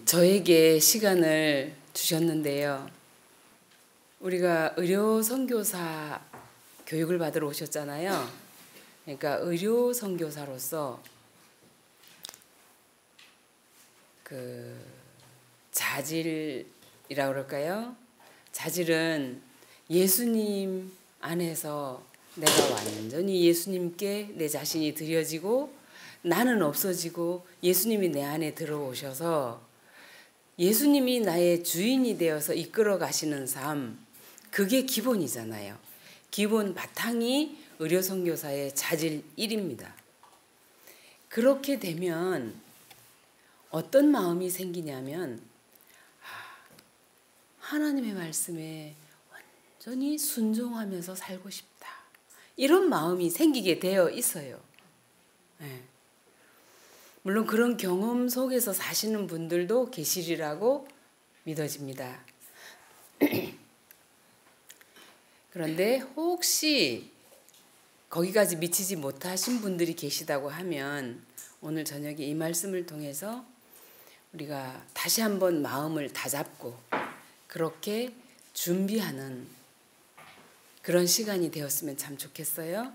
저에게 시간을 주셨는데요. 우리가 의료 선교사 교육을 받으러 오셨잖아요. 그러니까 의료 선교사로서 그 자질이라고 그럴까요? 자질은 예수님 안에서 내가 완전히 예수님께 내 자신이 드려지고 나는 없어지고 예수님이 내 안에 들어오셔서 예수님이 나의 주인이 되어서 이끌어 가시는 삶, 그게 기본이잖아요. 기본 바탕이 의료 선교사의 자질 1입니다. 그렇게 되면 어떤 마음이 생기냐면 하나님의 말씀에 완전히 순종하면서 살고 싶다. 이런 마음이 생기게 되어 있어요. 네. 물론 그런 경험 속에서 사시는 분들도 계시리라고 믿어집니다. 그런데 혹시 거기까지 미치지 못하신 분들이 계시다고 하면 오늘 저녁에 이 말씀을 통해서 우리가 다시 한번 마음을 다잡고 그렇게 준비하는 그런 시간이 되었으면 참 좋겠어요.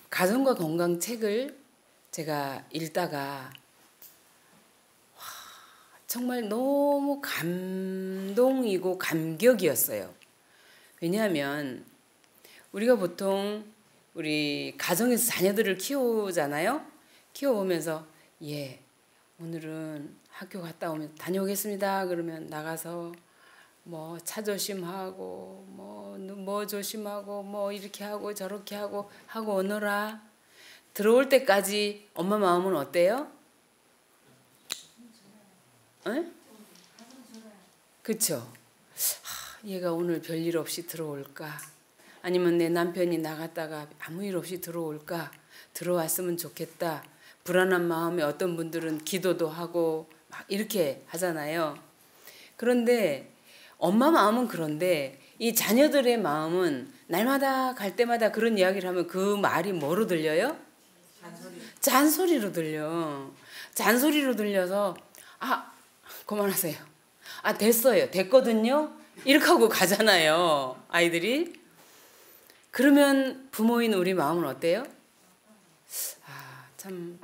가정과 건강 책을 제가 읽다가 정말 너무 감동이고 감격이었어요. 왜냐하면 우리가 보통 우리 가정에서 자녀들을 키우잖아요. 키워오면서 오늘은 학교 갔다 오면 다녀오겠습니다. 그러면 나가서 뭐 차 조심하고 뭐 조심하고 뭐 이렇게 하고 저렇게 하고 오너라. 들어올 때까지 엄마 마음은 어때요? 응? 그쵸? 얘가 오늘 별일 없이 들어올까? 아니면 내 남편이 나갔다가 아무 일 없이 들어올까? 들어왔으면 좋겠다. 불안한 마음에 어떤 분들은 기도도 하고 막 이렇게 하잖아요. 그런데 엄마 마음은 그런데 이 자녀들의 마음은 날마다 갈 때마다 그런 이야기를 하면 그 말이 뭐로 들려요? 잔소리로 들려. 잔소리로 들려서 그만하세요. 됐어요. 됐거든요. 이렇게 하고 가잖아요. 아이들이. 그러면 부모인 우리 마음은 어때요? 참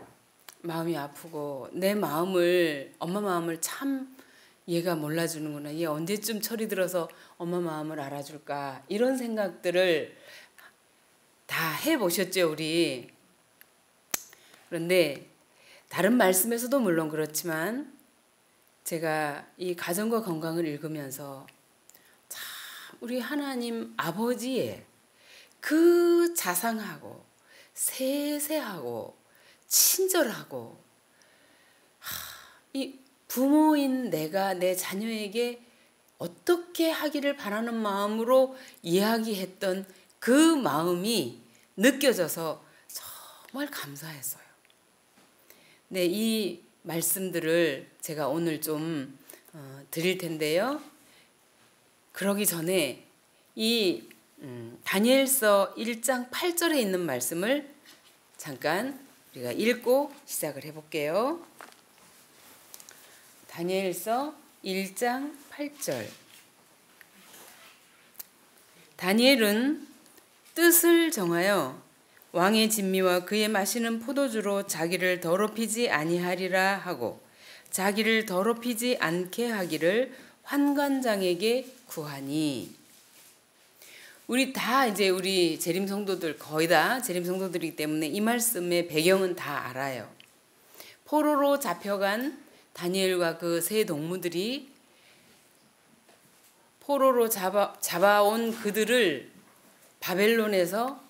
마음이 아프고 내 마음을 엄마 마음을 참 얘가 몰라주는구나. 얘 언제쯤 철이 들어서 엄마 마음을 알아줄까. 이런 생각들을 다 해보셨죠 우리. 그런데 다른 말씀에서도 물론 그렇지만 제가 이 가정과 건강을 읽으면서 참 우리 하나님 아버지의 그 자상하고 세세하고 친절하고 이 부모인 내가 내 자녀에게 어떻게 하기를 바라는 마음으로 이야기했던 그 마음이 느껴져서 정말 감사했어요. 네, 이 말씀들을 제가 오늘 좀 드릴 텐데요. 그러기 전에 이 다니엘서 1장 8절에 있는 말씀을 잠깐 우리가 읽고 시작을 해볼게요. 다니엘서 1장 8절. 다니엘은 뜻을 정하여 왕의 진미와 그의 마시는 포도주로 자기를 더럽히지 아니하리라 하고 자기를 더럽히지 않게 하기를 환관장에게 구하니. 우리 다 이제 우리 재림 성도들 거의 다 재림 성도들이기 때문에 이 말씀의 배경은 다 알아요. 포로로 잡혀간 다니엘과 그 세 동무들이 포로로 잡아온 그들을 바벨론에서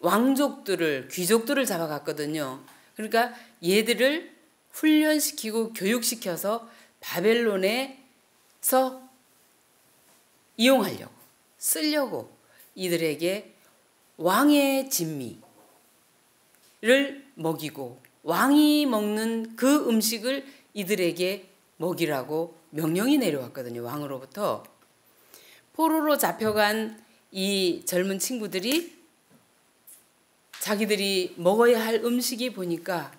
왕족들을 귀족들을 잡아갔거든요. 그러니까 얘들을 훈련시키고 교육시켜서 바벨론에서 이용하려고 쓰려고 이들에게 왕의 진미를 먹이고 왕이 먹는 그 음식을 이들에게 먹이라고 명령이 내려왔거든요. 왕으로부터. 포로로 잡혀간 이 젊은 친구들이 자기들이 먹어야 할 음식이 보니까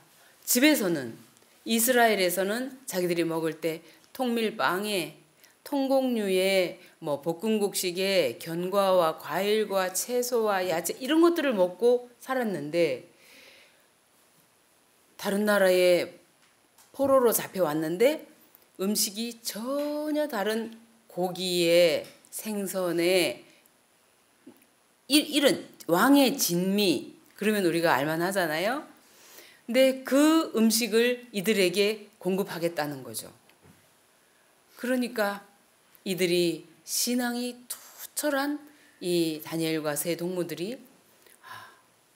집에서는 이스라엘에서는 자기들이 먹을 때 통밀빵에 통곡류에 뭐 볶음국식에 견과와 과일과 채소와 야채 이런 것들을 먹고 살았는데 다른 나라에 포로로 잡혀왔는데 음식이 전혀 다른 고기에 생선에 이런 왕의 진미 그러면 우리가 알만하잖아요. 근데 그 음식을 이들에게 공급하겠다는 거죠. 그러니까 이들이 신앙이 투철한 이 다니엘과 세 동무들이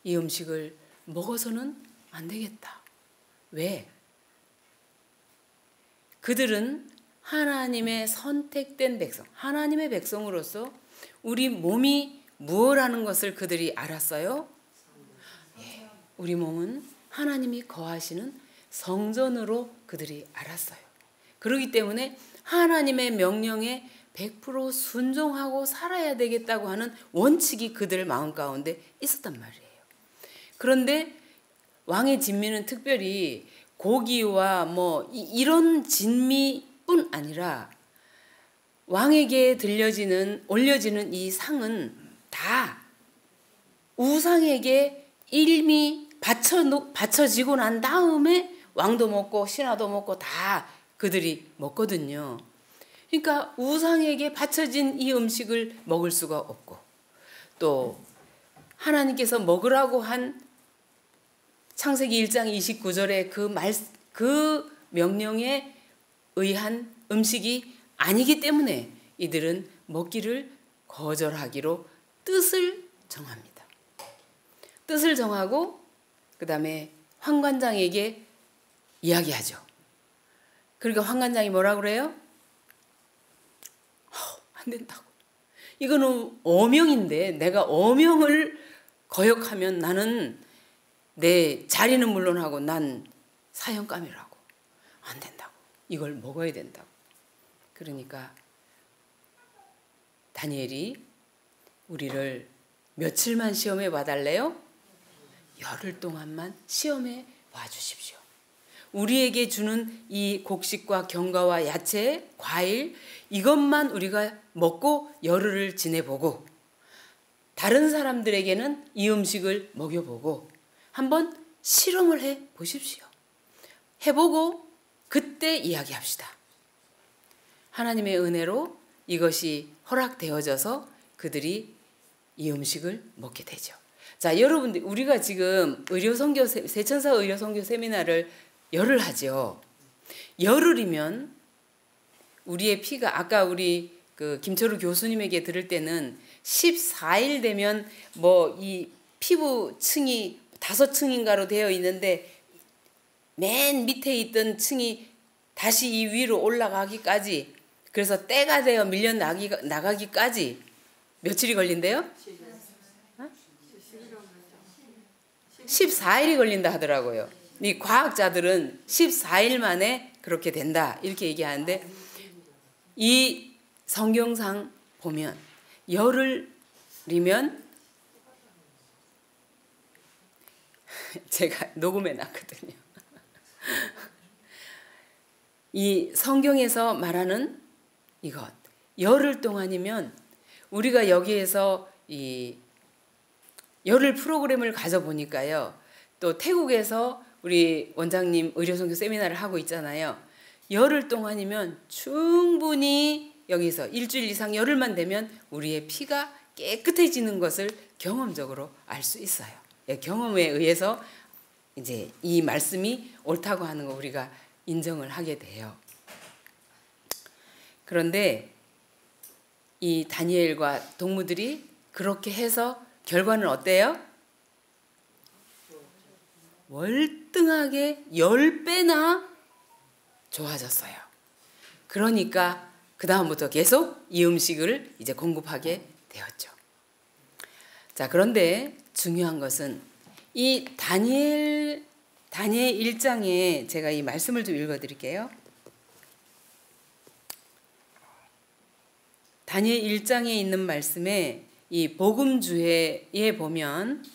이 음식을 먹어서는 안 되겠다. 왜? 그들은 하나님의 선택된 백성, 하나님의 백성으로서 우리 몸이 무엇라는 것을 그들이 알았어요. 예, 우리 몸은 하나님이 거하시는 성전으로 그들이 알았어요. 그렇기 때문에 하나님의 명령에 100% 순종하고 살아야 되겠다고 하는 원칙이 그들 마음 가운데 있었단 말이에요. 그런데 왕의 진미는 특별히 고기와 뭐 이런 진미뿐 아니라 왕에게 올려지는 이 상은 다 우상에게 일미 바쳐지고 난 다음에 왕도 먹고 신하도 먹고 다 그들이 먹거든요. 그러니까 우상에게 바쳐진 이 음식을 먹을 수가 없고 또 하나님께서 먹으라고 한 창세기 1장 29절의 그 명령에 의한 음식이 아니기 때문에 이들은 먹기를 거절하기로 뜻을 정합니다. 뜻을 정하고 그 다음에 환관장에게 이야기하죠. 그러니까 환관장이 뭐라고 그래요? 안 된다고. 이거는 어명인데 내가 어명을 거역하면 나는 내 자리는 물론하고 난 사형감이라고. 안 된다고. 이걸 먹어야 된다고. 그러니까 다니엘이 우리를 며칠만 시험해 봐달래요? 열흘 동안만 시험해 봐주십시오. 우리에게 주는 이 곡식과 견과와 야채, 과일 이것만 우리가 먹고 열흘을 지내보고 다른 사람들에게는 이 음식을 먹여보고 한번 실험을 해 보십시오. 해보고 그때 이야기합시다. 하나님의 은혜로 이것이 허락되어져서 그들이 이 음식을 먹게 되죠. 자, 여러분들 우리가 지금 세천사 의료선교 세미나를 열흘 하죠. 열흘이면 우리의 피가 아까 우리 그 김철우 교수님에게 들을 때는 14일 되면 뭐 이 피부층이 5층인가로 되어 있는데 맨 밑에 있던 층이 다시 이 위로 올라가기까지 그래서 때가 되어 밀려 나가기까지 며칠이 걸린대요? 14일이 걸린다 하더라고요. 이 과학자들은 14일 만에 그렇게 된다 이렇게 얘기하는데 이 성경상 보면 열흘이면 제가 녹음해 놨거든요. 이 성경에서 말하는 이것 열흘 동안이면 우리가 여기에서 이 열흘 프로그램을 가져보니까요. 또 태국에서 우리 원장님 의료선교 세미나를 하고 있잖아요. 열흘 동안이면 충분히 여기서 일주일 이상 열흘만 되면 우리의 피가 깨끗해지는 것을 경험적으로 알 수 있어요. 경험에 의해서 이제 이 말씀이 옳다고 하는 거 우리가 인정을 하게 돼요. 그런데 이 다니엘과 동무들이 그렇게 해서 결과는 어때요? 월등하게 10배나 좋아졌어요. 그러니까 그 다음부터 계속 이 음식을 이제 공급하게 되었죠. 자, 그런데 중요한 것은 이 다니엘 1장에 제가 이 말씀을 좀 읽어드릴게요. 다니엘 1장에 있는 말씀에 이 복음주에 보면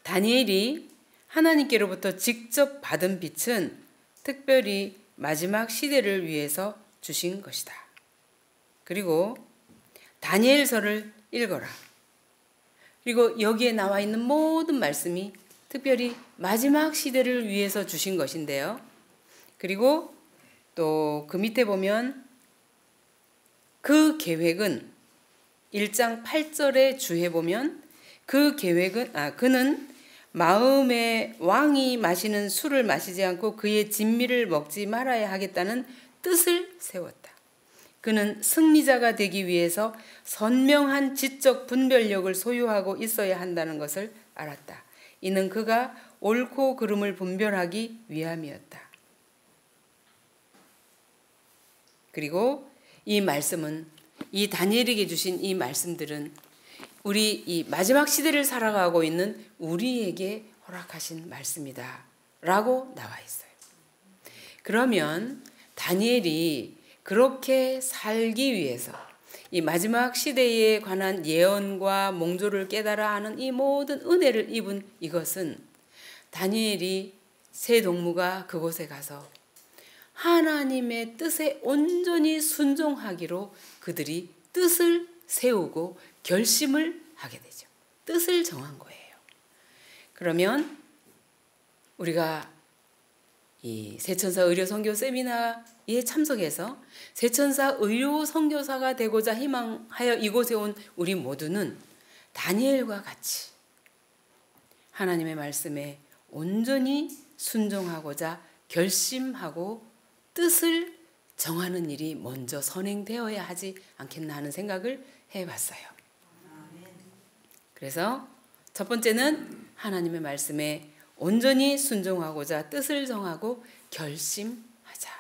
다니엘이 하나님께로부터 직접 받은 빛은 특별히 마지막 시대를 위해서 주신 것이다. 그리고 다니엘서를 읽어라. 그리고 여기에 나와 있는 모든 말씀이 특별히 마지막 시대를 위해서 주신 것인데요. 그리고 또 그 밑에 보면 그 계획은 1장 8절의 주에 보면 그 계획은 그는 마음의 왕이 마시는 술을 마시지 않고 그의 진미를 먹지 말아야 하겠다는 뜻을 세웠다. 그는 승리자가 되기 위해서 선명한 지적 분별력을 소유하고 있어야 한다는 것을 알았다. 이는 그가 옳고 그름을 분별하기 위함이었다. 그리고 이 말씀은, 이 다니엘에게 주신 이 말씀들은 우리 이 마지막 시대를 살아가고 있는 우리에게 허락하신 말씀이다 라고 나와 있어요. 그러면 다니엘이 그렇게 살기 위해서 이 마지막 시대에 관한 예언과 몽조를 깨달아 하는 이 모든 은혜를 입은 이것은 다니엘이 세 동무가 그곳에 가서 하나님의 뜻에 온전히 순종하기로 그들이 뜻을 세우고 결심을 하게 되죠. 뜻을 정한 거예요. 그러면 우리가 이 세천사 의료 선교 세미나에 참석해서 세천사 의료 선교사가 되고자 희망하여 이곳에 온 우리 모두는 다니엘과 같이 하나님의 말씀에 온전히 순종하고자 결심하고 뜻을 정하는 일이 먼저 선행되어야 하지 않겠나 하는 생각을 해봤어요. 그래서 첫 번째는 하나님의 말씀에 온전히 순종하고자 뜻을 정하고 결심하자.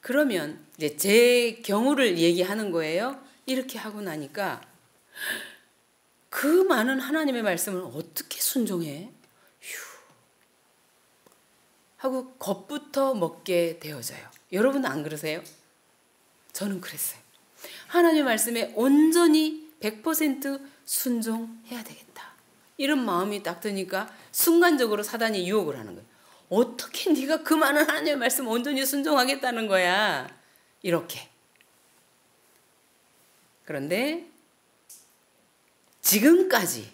그러면 이제 제 경우를 얘기하는 거예요. 이렇게 하고 나니까 그 많은 하나님의 말씀을 어떻게 순종해? 하고 겁부터 먹게 되어져요. 여러분 안 그러세요? 저는 그랬어요. 하나님의 말씀에 온전히 100% 순종해야 되겠다. 이런 마음이 딱 드니까 순간적으로 사단이 유혹을 하는 거예요. 어떻게 네가 그 많은 하나님의 말씀 온전히 순종하겠다는 거야. 이렇게. 그런데 지금까지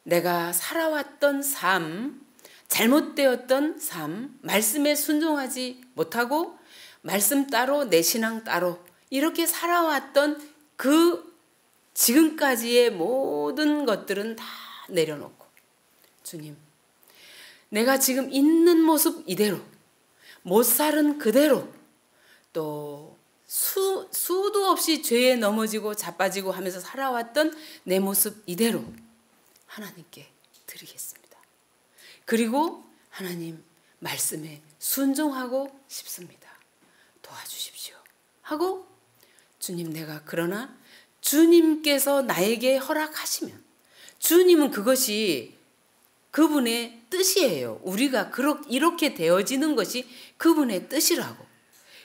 내가 살아왔던 삶, 잘못되었던 삶, 말씀에 순종하지 못하고 말씀 따로 내 신앙 따로 이렇게 살아왔던 그 지금까지의 모든 것들은 다 내려놓고 주님, 내가 지금 있는 모습 이대로, 못 살은 그대로, 또 수도 없이 죄에 넘어지고 자빠지고 하면서 살아왔던 내 모습 이대로 하나님께 드리겠습니다. 그리고 하나님 말씀에 순종하고 싶습니다. 도와주십시오. 하고 주님, 내가 그러나 주님께서 나에게 허락하시면 주님은 그것이 그분의 뜻이에요. 우리가 이렇게 되어지는 것이 그분의 뜻이라고.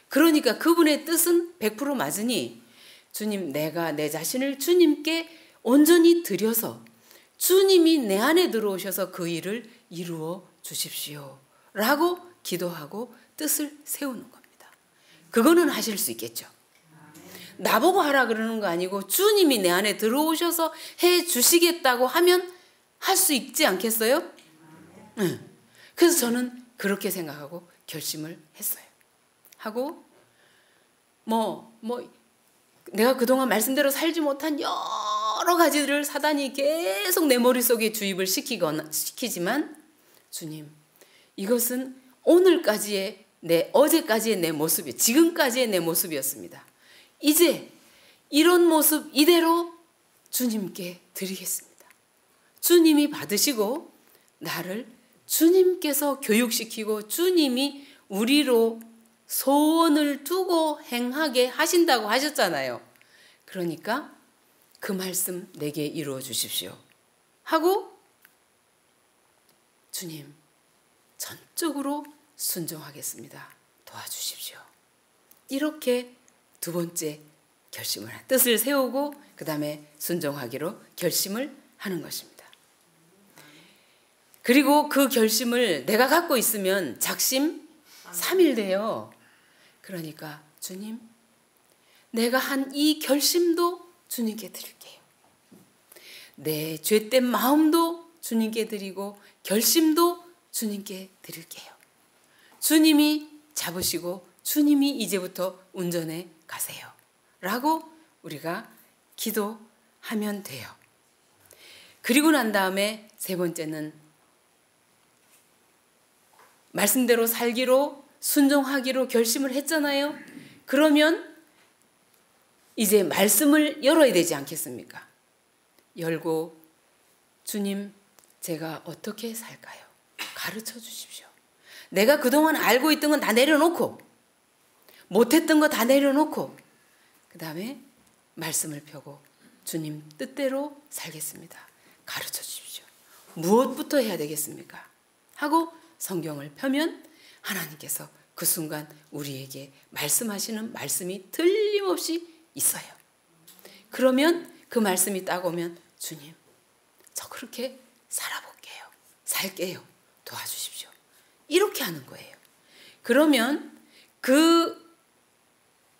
그러니까 그분의 뜻은 100% 맞으니 주님, 내가 내 자신을 주님께 온전히 드려서 주님이 내 안에 들어오셔서 그 일을 이루어 주십시오 라고 기도하고 뜻을 세우는 겁니다. 그거는 하실 수 있겠죠. 나보고 하라 그러는 거 아니고 주님이 내 안에 들어오셔서 해 주시겠다고 하면 할 수 있지 않겠어요? 네. 그래서 저는 그렇게 생각하고 결심을 했어요. 하고 내가 그동안 말씀대로 살지 못한 여러 가지들을 사단이 계속 내 머릿속에 주입을 시키지만 주님, 이것은 오늘까지의 어제까지의 내 모습이, 지금까지의 내 모습이었습니다. 이제 이런 모습 이대로 주님께 드리겠습니다. 주님이 받으시고 나를 주님께서 교육시키고 주님이 우리로 소원을 두고 행하게 하신다고 하셨잖아요. 그러니까 그 말씀 내게 이루어 주십시오 하고 주님, 전적으로 순종하겠습니다. 도와주십시오. 이렇게 두 번째 결심을, 뜻을 세우고 그 다음에 순종하기로 결심을 하는 것입니다. 그리고 그 결심을 내가 갖고 있으면 작심 3일 돼요. 그러니까 주님, 내가 한 이 결심도 주님께 드릴게요. 내 죄된 마음도 주님께 드리고 결심도 주님께 드릴게요. 주님이 잡으시고 주님이 이제부터 운전해 가세요. 라고 우리가 기도하면 돼요. 그리고 난 다음에 세 번째는 말씀대로 살기로 순종하기로 결심을 했잖아요. 그러면 이제 말씀을 열어야 되지 않겠습니까? 열고 주님, 제가 어떻게 살까요? 가르쳐 주십시오. 내가 그동안 알고 있던 건 다 내려놓고 못했던 거 다 내려놓고 그 다음에 말씀을 펴고 주님 뜻대로 살겠습니다. 가르쳐 주십시오. 무엇부터 해야 되겠습니까? 하고 성경을 펴면 하나님께서 그 순간 우리에게 말씀하시는 말씀이 틀림없이 있어요. 그러면 그 말씀이 딱 오면 주님, 저 그렇게 살아볼게요. 살게요. 도와주십시오. 이렇게 하는 거예요. 그러면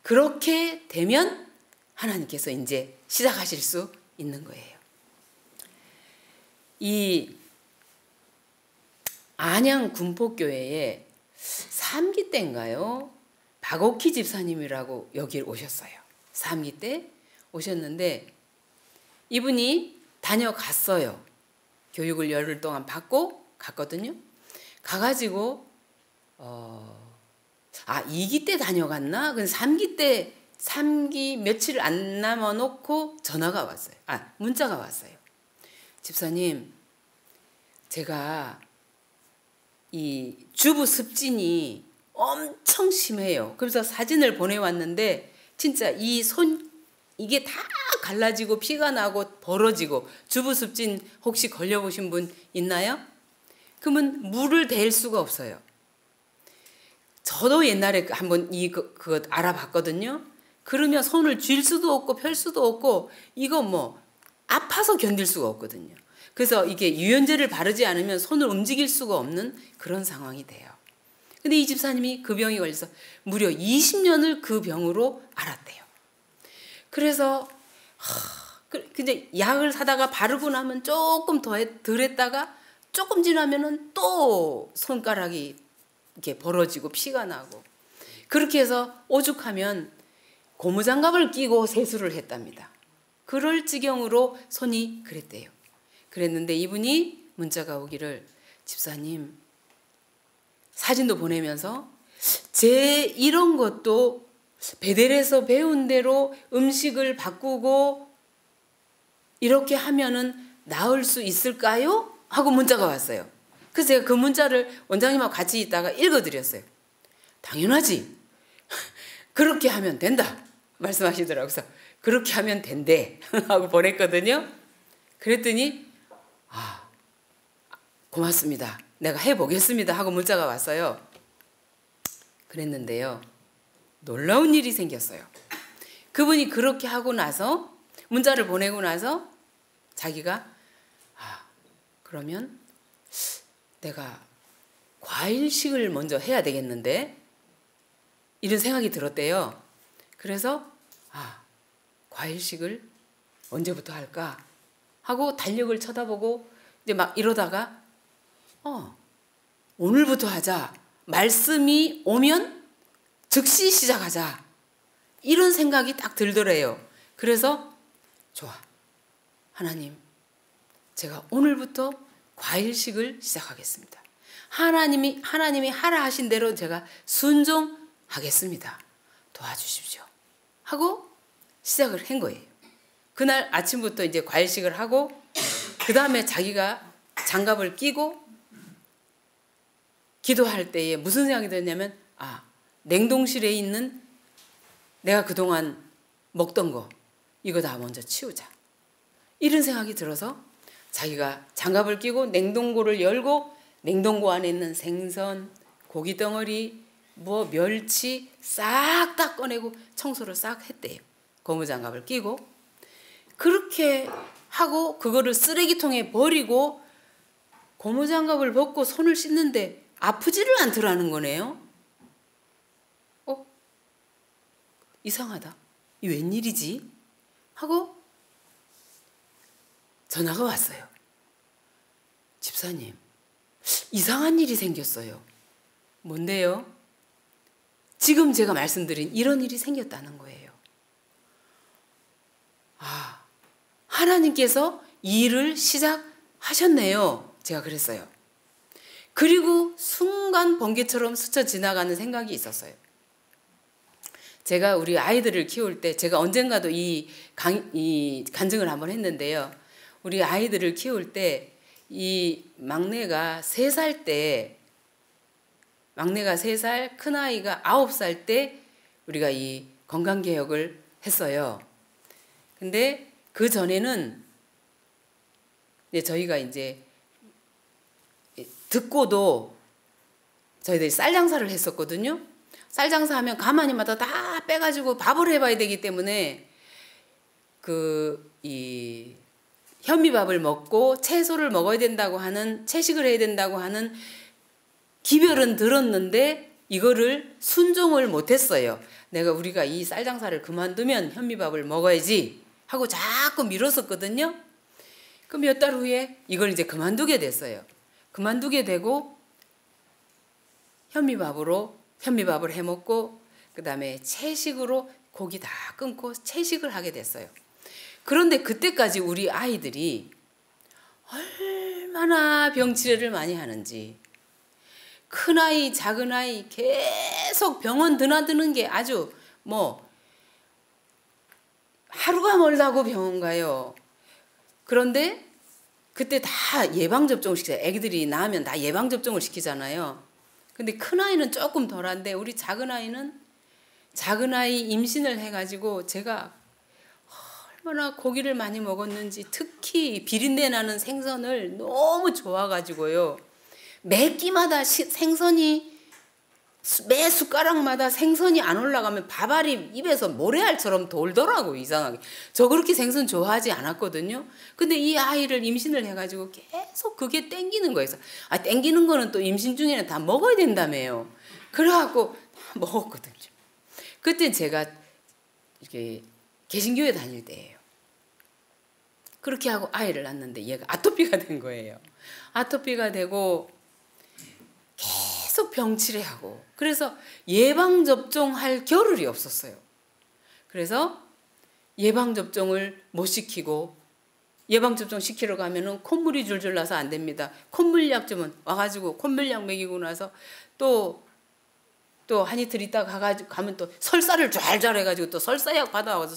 그렇게 되면 하나님께서 이제 시작하실 수 있는 거예요. 이 안양 군포교회에 3기 때인가요? 박옥희 집사님이라고 여기 오셨어요. 3기 때 오셨는데 이분이 다녀갔어요. 교육을 열흘 동안 받고 갔거든요. 가가지고 2기 때 다녀갔나? 3기 때 3기 며칠 안 남아놓고 전화가 왔어요. 문자가 왔어요. 집사님, 제가 이 주부 습진이 엄청 심해요. 그래서 사진을 보내왔는데 진짜 이 손 이게 다 갈라지고 피가 나고 벌어지고 주부 습진 혹시 걸려보신 분 있나요? 그러면 물을 댈 수가 없어요. 저도 옛날에 한번 그거 알아봤거든요. 그러면 손을 쥘 수도 없고 펼 수도 없고 이거 뭐 아파서 견딜 수가 없거든요. 그래서 이게 유연제를 바르지 않으면 손을 움직일 수가 없는 그런 상황이 돼요. 근데 이 집사님이 그 병이 걸려서 무려 20년을 그 병으로 앓았대요. 그래서 근데 약을 사다가 바르고 나면 조금 덜 했다가 조금 지나면은 또 손가락이 이렇게 벌어지고 피가 나고 그렇게 해서 오죽하면 고무장갑을 끼고 세수를 했답니다. 그럴 지경으로 손이 그랬대요. 그랬는데 이분이 문자가 오기를 집사님 사진도 보내면서 제 이런 것도 베델에서 배운 대로 음식을 바꾸고 이렇게 하면은 나을 수 있을까요? 하고 문자가 왔어요. 그래서 제가 그 문자를 원장님하고 같이 있다가 읽어드렸어요. 당연하지. 그렇게 하면 된다. 말씀하시더라고요. 그래서 그렇게 하면 된대. 하고 보냈거든요. 그랬더니 고맙습니다. 내가 해보겠습니다. 하고 문자가 왔어요. 그랬는데요. 놀라운 일이 생겼어요. 그분이 그렇게 하고 나서 문자를 보내고 나서 자기가 그러면 내가 과일식을 먼저 해야 되겠는데 이런 생각이 들었대요. 그래서 과일식을 언제부터 할까 하고 달력을 쳐다보고 이제 막 이러다가 오늘부터 하자. 말씀이 오면 즉시 시작하자. 이런 생각이 딱 들더래요. 그래서 좋아. 하나님, 제가 오늘부터 과일식을 시작하겠습니다. 하나님이 하라 하신 대로 제가 순종하겠습니다. 도와주십시오. 하고 시작을 한 거예요. 그날 아침부터 이제 과일식을 하고 그 다음에 자기가 장갑을 끼고 기도할 때에 무슨 생각이 들었냐면 냉동실에 있는 내가 그동안 먹던 거 이거 다 먼저 치우자. 이런 생각이 들어서 자기가 장갑을 끼고 냉동고를 열고 냉동고 안에 있는 생선, 고기 덩어리, 멸치 싹 다 꺼내고 청소를 싹 했대요. 고무장갑을 끼고 그렇게 하고 그거를 쓰레기통에 버리고 고무장갑을 벗고 손을 씻는데 아프지를 않더라는 거네요. 이상하다. 이 웬일이지? 하고 전화가 왔어요. 집사님, 이상한 일이 생겼어요. 뭔데요? 지금 제가 말씀드린 이런 일이 생겼다는 거예요. 아, 하나님께서 이 일을 시작하셨네요. 제가 그랬어요. 그리고 순간 번개처럼 스쳐 지나가는 생각이 있었어요. 제가 우리 아이들을 키울 때, 제가 언젠가도 이 간증을 한번 했는데요. 우리 아이들을 키울 때 이 막내가 3살 때, 막내가 3살, 큰아이가 9살 때 우리가 이 건강개혁을 했어요. 근데 그 전에는 저희가 이제 듣고도 저희들이 쌀 장사를 했었거든요. 쌀 장사하면 가마니마다 다 빼가지고 밥을 해봐야 되기 때문에 이 현미밥을 먹고 채소를 먹어야 된다고 하는, 채식을 해야 된다고 하는 기별은 들었는데 이거를 순종을 못했어요. 우리가 이 쌀 장사를 그만두면 현미밥을 먹어야지 하고 자꾸 미뤘었거든요. 그 몇 달 후에 이걸 이제 그만두게 됐어요. 그만두게 되고 현미밥을 해먹고 그 다음에 채식으로 고기 다 끊고 채식을 하게 됐어요. 그런데 그때까지 우리 아이들이 얼마나 병치레를 많이 하는지, 큰아이 작은아이 계속 병원 드나드는 게 아주 하루가 멀다고 병원 가요. 그런데 그때 다 예방접종을 시켜요. 애기들이 낳으면 다 예방접종을 시키잖아요. 근데 큰아이는 조금 덜한데 우리 작은아이 임신을 해가지고 제가 얼마나 고기를 많이 먹었는지, 특히 비린내 나는 생선을 너무 좋아가지고요. 매 끼마다 생선이, 매 숟가락마다 생선이 안 올라가면 밥알이 입에서 모래알처럼 돌더라고요. 이상하게. 저 그렇게 생선 좋아하지 않았거든요. 근데 이 아이를 임신을 해가지고 계속 그게 땡기는 거예요. 땡기는 거는 또 임신 중에는 다 먹어야 된다며요. 그래갖고 다 먹었거든요. 그때 제가 이렇게 개신교회 다닐 때예요. 그렇게 하고 아이를 낳았는데 얘가 아토피가 된 거예요. 아토피가 되고 계속 병치레하고, 그래서 예방접종할 겨를이 없었어요. 그래서 예방접종을 못 시키고, 예방접종 시키러 가면은 콧물이 줄줄 나서 안 됩니다. 콧물약 좀 와가지고 콧물약 먹이고 나서 또 한 이틀 있다가 가면 또 설사를 좔좔 해가지고 또 설사약 받아와서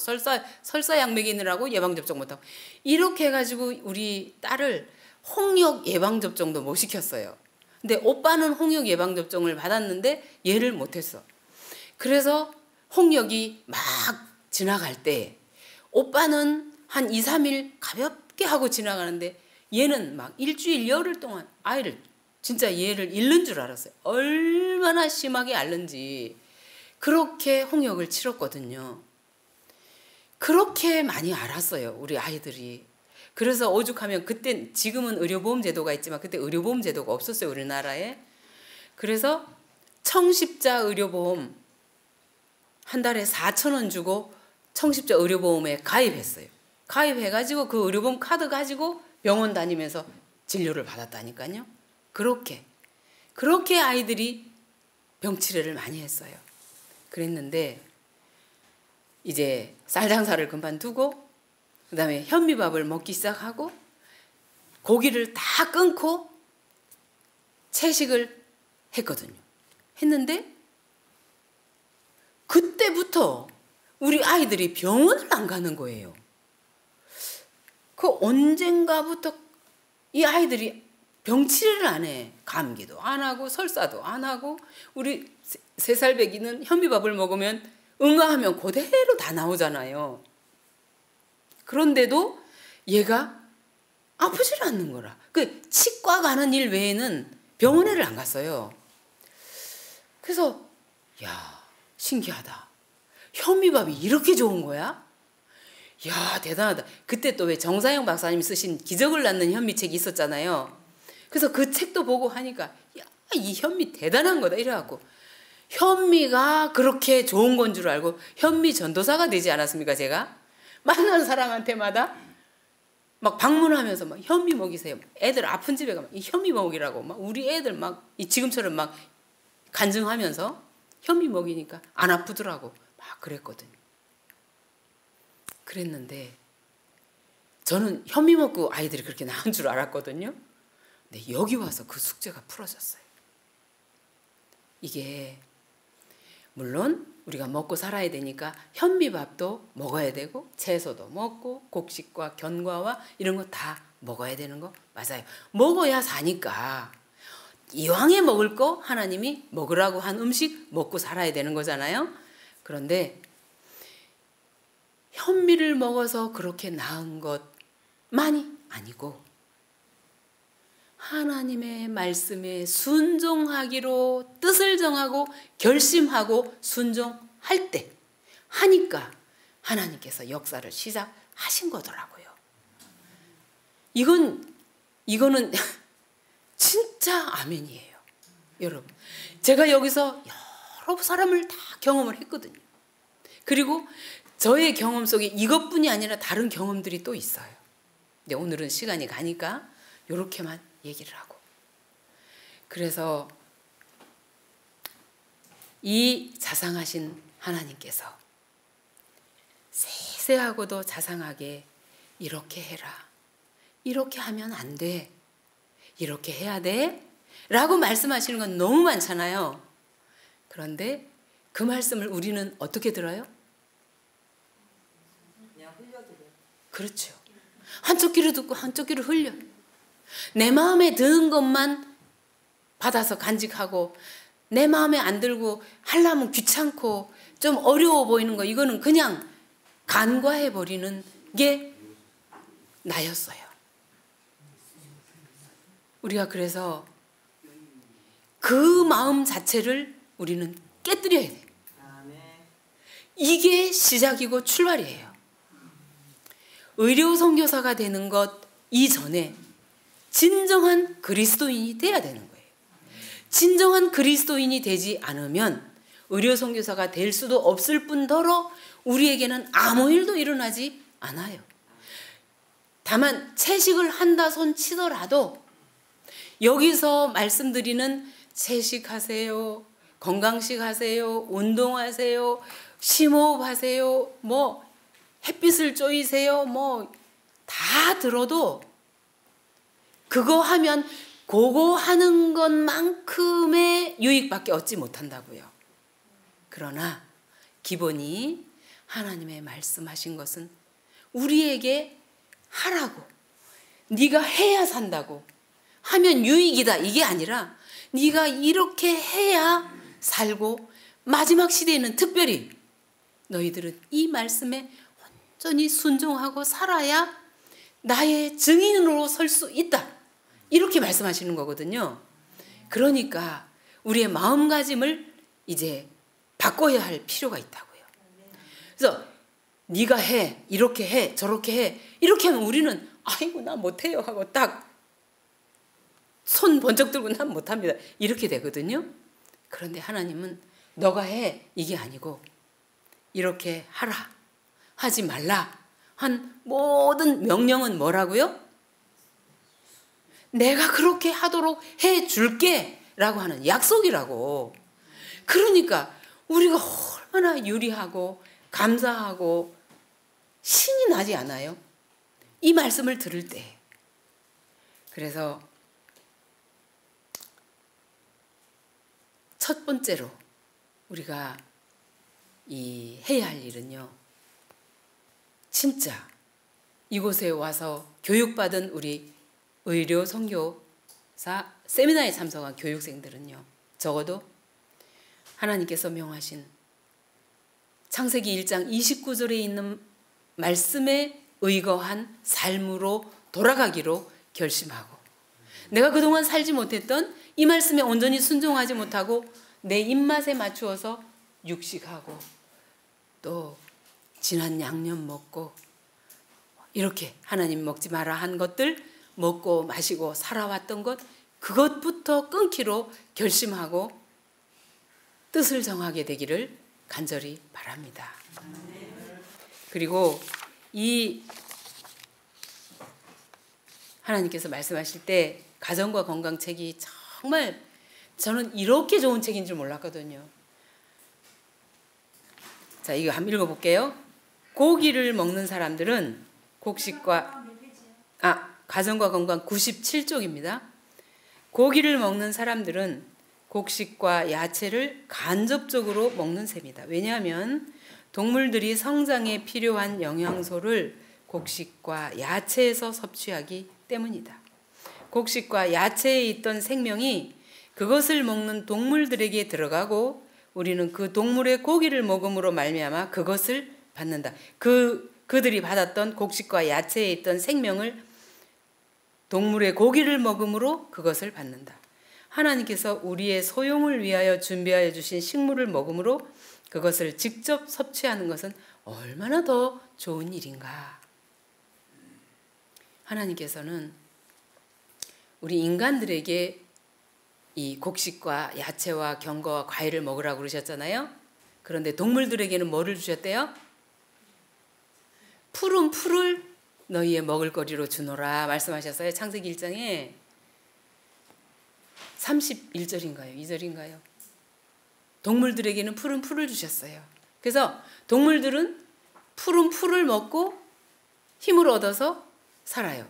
설사약 먹이느라고 예방접종 못하고, 이렇게 해가지고 우리 딸을 홍역 예방접종도 못 시켰어요. 근데 오빠는 홍역 예방접종을 받았는데 얘를 못했어. 그래서 홍역이 막 지나갈 때 오빠는 한 2, 3일 가볍게 하고 지나가는데 얘는 막 일주일, 열흘 동안 진짜 얘를 잃는 줄 알았어요. 얼마나 심하게 앓는지. 그렇게 홍역을 치렀거든요. 그렇게 많이 앓았어요, 우리 아이들이. 그래서 오죽하면 그때, 지금은 의료보험 제도가 있지만 그때 의료보험 제도가 없었어요, 우리나라에. 그래서 청십자 의료보험 한 달에 4,000원 주고 청십자 의료보험에 가입했어요. 가입해가지고 그 의료보험 카드 가지고 병원 다니면서 진료를 받았다니까요. 그렇게 아이들이 병치레를 많이 했어요. 그랬는데 이제 쌀 장사를 그만두고 그 다음에 현미밥을 먹기 시작하고 고기를 다 끊고 채식을 했거든요. 했는데 그때부터 우리 아이들이 병원을 안 가는 거예요. 그 언젠가부터 이 아이들이 병치레를 안 해. 감기도 안 하고 설사도 안 하고, 우리 3살 배기는 현미밥을 먹으면 응아하면 그대로 다 나오잖아요. 그런데도 얘가 아프질 않는 거라. 그 치과 가는 일 외에는 병원에를 안 갔어요. 그래서 야, 신기하다. 현미밥이 이렇게 좋은 거야? 야, 대단하다. 그때 또 왜 정사영 박사님이 쓰신 기적을 낳는 현미책이 있었잖아요. 그래서 그 책도 보고 하니까 야, 이 현미 대단한 거다 이래갖고 현미가 그렇게 좋은 건 줄 알고 현미 전도사가 되지 않았습니까? 제가 만나는 사람한테마다 막 방문하면서 막 현미 먹이세요. 애들 아픈 집에 가면 이 현미 먹이라고 막 우리 애들 막 지금처럼 막 간증하면서 현미 먹이니까 안 아프더라고 막 그랬거든요. 그랬는데 저는 현미 먹고 아이들이 그렇게 나은 줄 알았거든요. 근데 여기 와서 그 숙제가 풀어졌어요. 이게 물론 우리가 먹고 살아야 되니까 현미밥도 먹어야 되고 채소도 먹고 곡식과 견과와 이런 거 다 먹어야 되는 거 맞아요. 먹어야 사니까 이왕에 먹을 거 하나님이 먹으라고 한 음식 먹고 살아야 되는 거잖아요. 그런데 현미를 먹어서 그렇게 나은 것만이 아니고 하나님의 말씀에 순종하기로 뜻을 정하고 결심하고 순종할 때 하니까 하나님께서 역사를 시작하신 거더라고요. 이거는 진짜 아멘이에요. 여러분, 제가 여기서 여러 사람을 다 경험을 했거든요. 그리고 저의 경험 속에 이것뿐이 아니라 다른 경험들이 또 있어요. 근데 오늘은 시간이 가니까 이렇게만 얘기를 하고. 그래서 이 자상하신 하나님께서 세세하고도 자상하게 이렇게 해라. 이렇게 하면 안 돼. 이렇게 해야 돼. 라고 말씀하시는 건 너무 많잖아요. 그런데 그 말씀을 우리는 어떻게 들어요? 그냥 흘려드려요. 그렇죠. 한쪽 귀로 듣고 한쪽 귀로 흘려. 내 마음에 드는 것만 받아서 간직하고 내 마음에 안 들고 하려면 귀찮고 좀 어려워 보이는 거 이거는 그냥 간과해버리는 게 나였어요. 우리가 그래서 그 마음 자체를 우리는 깨뜨려야 돼요. 이게 시작이고 출발이에요. 의료 선교사가 되는 것 이전에 진정한 그리스도인이 돼야 되는 거예요. 진정한 그리스도인이 되지 않으면 의료 선교사가 될 수도 없을 뿐더러 우리에게는 아무 일도 일어나지 않아요. 다만 채식을 한다 손 치더라도 여기서 말씀드리는 채식하세요, 건강식 하세요, 운동하세요, 심호흡하세요, 뭐 햇빛을 쬐이세요, 뭐 다 들어도 그거 하면 그거 하는 것만큼의 유익밖에 얻지 못한다고요. 그러나 기본이 하나님의 말씀하신 것은 우리에게 하라고, 네가 해야 산다고, 하면 유익이다 이게 아니라 네가 이렇게 해야 살고 마지막 시대에는 특별히 너희들은 이 말씀에 온전히 순종하고 살아야 나의 증인으로 설 수 있다. 이렇게 말씀하시는 거거든요. 그러니까 우리의 마음가짐을 이제 바꿔야 할 필요가 있다고요. 그래서 네가 해, 이렇게 해, 저렇게 해. 이렇게 하면 우리는 아이고 나 못해요 하고 딱 손 번쩍 들고 난 못합니다. 이렇게 되거든요. 그런데 하나님은 너가 해 이게 아니고 이렇게 하라, 하지 말라 한 모든 명령은 뭐라고요? 내가 그렇게 하도록 해줄게 라고 하는 약속이라고. 그러니까 우리가 얼마나 유리하고 감사하고 신이 나지 않아요? 이 말씀을 들을 때. 그래서 첫 번째로 우리가 해야 할 일은요, 진짜 이곳에 와서 교육받은 우리 의료 선교사 세미나에 참석한 교육생들은요, 적어도 하나님께서 명하신 창세기 1장 29절에 있는 말씀에 의거한 삶으로 돌아가기로 결심하고, 내가 그동안 살지 못했던 이 말씀에 온전히 순종하지 못하고 내 입맛에 맞추어서 육식하고 또 진한 양념 먹고 이렇게 하나님 먹지 마라 한 것들 먹고 마시고 살아왔던 것, 그것부터 끊기로 결심하고 뜻을 정하게 되기를 간절히 바랍니다. 그리고 이 하나님께서 말씀하실 때 가정과 건강 책이 정말 저는 이렇게 좋은 책인 줄 몰랐거든요. 자, 이거 한번 읽어볼게요. 고기를 먹는 사람들은 곡식과 가정과 건강 97쪽입니다. 고기를 먹는 사람들은 곡식과 야채를 간접적으로 먹는 셈이다. 왜냐하면 동물들이 성장에 필요한 영양소를 곡식과 야채에서 섭취하기 때문이다. 곡식과 야채에 있던 생명이 그것을 먹는 동물들에게 들어가고 우리는 그 동물의 고기를 먹음으로 말미암아 그것을 받는다. 그들이 받았던 곡식과 야채에 있던 생명을 동물의 고기를 먹음으로 그것을 받는다. 하나님께서 우리의 소용을 위하여 준비하여 주신 식물을 먹음으로 그것을 직접 섭취하는 것은 얼마나 더 좋은 일인가. 하나님께서는 우리 인간들에게 이 곡식과 야채와 견과와 과일을 먹으라고 그러셨잖아요. 그런데 동물들에게는 뭐를 주셨대요? 푸른 풀을 너희의 먹을거리로 주노라 말씀하셨어요. 창세기 1장에 31절인가요? 2절인가요? 동물들에게는 푸른 풀을 주셨어요. 그래서 동물들은 푸른 풀을 먹고 힘을 얻어서 살아요.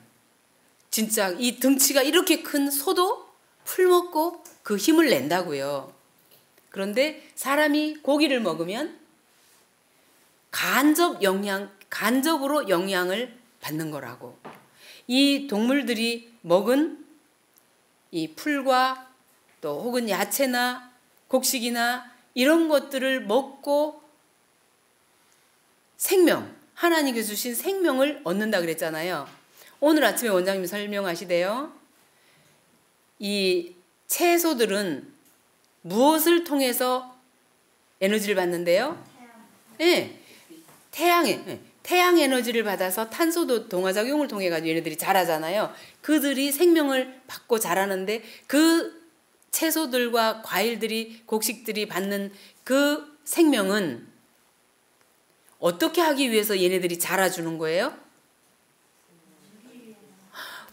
진짜 이 등치가 이렇게 큰 소도 풀 먹고 그 힘을 낸다고요. 그런데 사람이 고기를 먹으면 간접으로 영향을 받는 거라고. 이 동물들이 먹은 이 풀과 또 혹은 야채나 곡식이나 이런 것들을 먹고 하나님께서 주신 생명을 얻는다 그랬잖아요. 오늘 아침에 원장님이 설명하시대요. 이 채소들은 무엇을 통해서 에너지를 받는데요? 네, 태양 에너지를 받아서 탄소도 동화작용을 통해 가지고 얘네들이 자라잖아요. 그들이 생명을 받고 자라는데 그 채소들과 과일들이 곡식들이 받는 그 생명은 어떻게 하기 위해서 얘네들이 자라주는 거예요?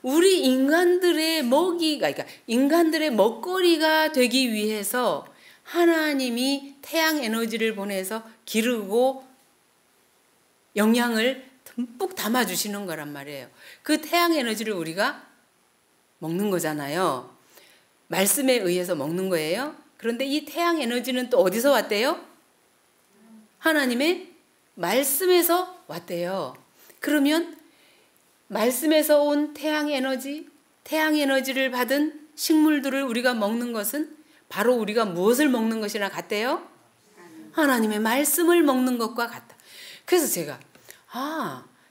우리 인간들의 그러니까 인간들의 먹거리가 되기 위해서 하나님이 태양 에너지를 보내서 기르고 영양을 듬뿍 담아주시는 거란 말이에요. 그 태양 에너지를 우리가 먹는 거잖아요. 말씀에 의해서 먹는 거예요. 그런데 이 태양 에너지는 또 어디서 왔대요? 하나님의 말씀에서 왔대요. 그러면 말씀에서 온 태양 에너지를 받은 식물들을 우리가 먹는 것은 바로 우리가 무엇을 먹는 것이나 같대요? 하나님의 말씀을 먹는 것과 같다. 그래서 제가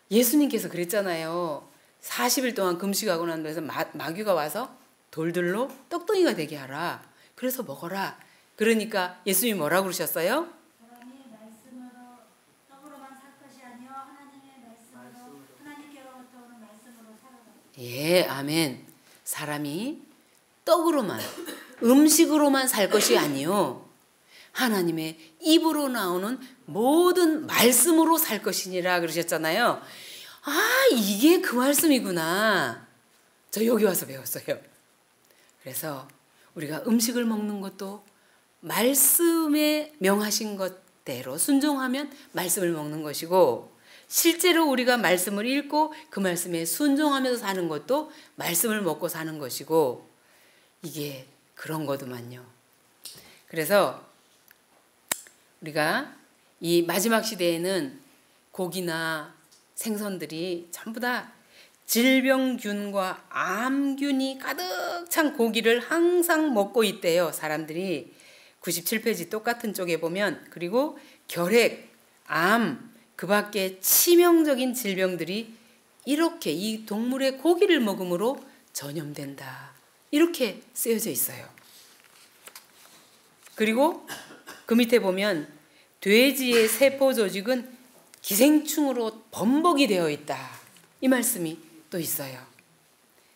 예수님께서 그랬잖아요. 40일 동안 금식하고 난 데서 마귀가 와서 돌들로 떡덩이가 되게 하라. 그래서 먹어라. 그러니까 예수님이 뭐라고 그러셨어요? 사람이 말씀으로 떡으로만 살 것이 아니요 하나님의 말씀으로 하나님께로부터 오는 말씀으로 살아라. 예, 아멘. 사람이 떡으로만 음식으로만 살 것이 아니요 하나님의 입으로 나오는 모든 말씀으로 살 것이니라 그러셨잖아요. 이게 그 말씀이구나. 저 여기 와서 배웠어요. 그래서 우리가 음식을 먹는 것도 말씀에 명하신 것대로 순종하면 말씀을 먹는 것이고, 실제로 우리가 말씀을 읽고 그 말씀에 순종하면서 사는 것도 말씀을 먹고 사는 것이고, 이게 그런 거더만요. 그래서 우리가 이 마지막 시대에는 고기나 생선들이 전부 다 질병균과 암균이 가득 찬 고기를 항상 먹고 있대요. 사람들이 97페이지 똑같은 쪽에 보면, 그리고 결핵, 암, 그 밖에 치명적인 질병들이 이렇게 이 동물의 고기를 먹음으로 전염된다. 이렇게 쓰여져 있어요. 그리고 그 밑에 보면 돼지의 세포 조직은 기생충으로 범벅이 되어 있다. 이 말씀이 또 있어요.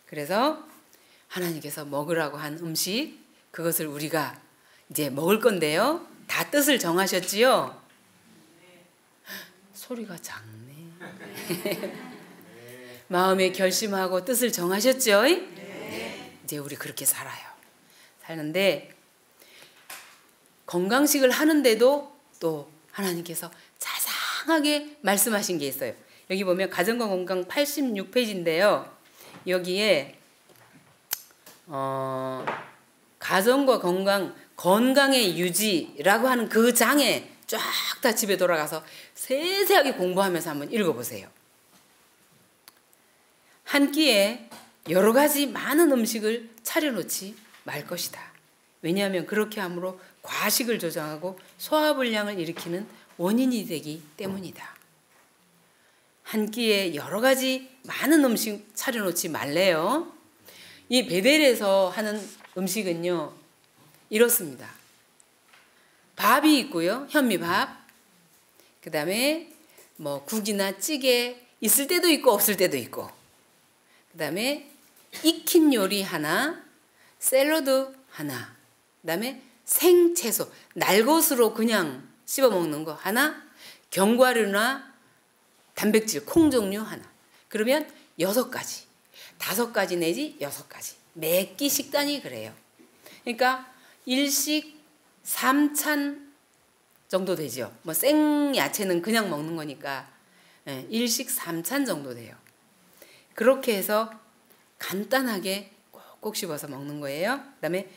그래서 하나님께서 먹으라고 한 음식, 그것을 우리가 이제 먹을 건데요. 다 뜻을 정하셨지요? 소리가 작네. 마음에 결심하고 뜻을 정하셨죠? 이제 우리 그렇게 살아요. 사는데 건강식을 하는데도 또 하나님께서 자상하게 말씀하신 게 있어요. 여기 보면 가정과 건강 86페이지인데요. 여기에 가정과 건강, 건강의 유지라고 하는 그 장에 쫙 다 집에 돌아가서 세세하게 공부하면서 한번 읽어보세요. 한 끼에 여러 가지 많은 음식을 차려놓지 말 것이다. 왜냐하면 그렇게 함으로 과식을 조장하고 소화불량을 일으키는 원인이 되기 때문이다. 한 끼에 여러 가지 많은 음식 차려놓지 말래요. 이 베델에서 하는 음식은요, 이렇습니다. 밥이 있고요, 현미밥. 그 다음에 뭐 국이나 찌개 있을 때도 있고 없을 때도 있고. 그 다음에 익힌 요리 하나, 샐러드 하나. 그 다음에 생채소, 날것으로 그냥 씹어 먹는 거 하나, 견과류나 단백질, 콩 종류 하나. 그러면 6가지, 5가지 내지 6가지. 매 끼 식단이 그래요. 그러니까 일식 3찬 정도 되죠. 뭐 생야채는 그냥 먹는 거니까 일식 3찬 정도 돼요. 그렇게 해서 간단하게 꼭꼭 씹어서 먹는 거예요. 그 다음에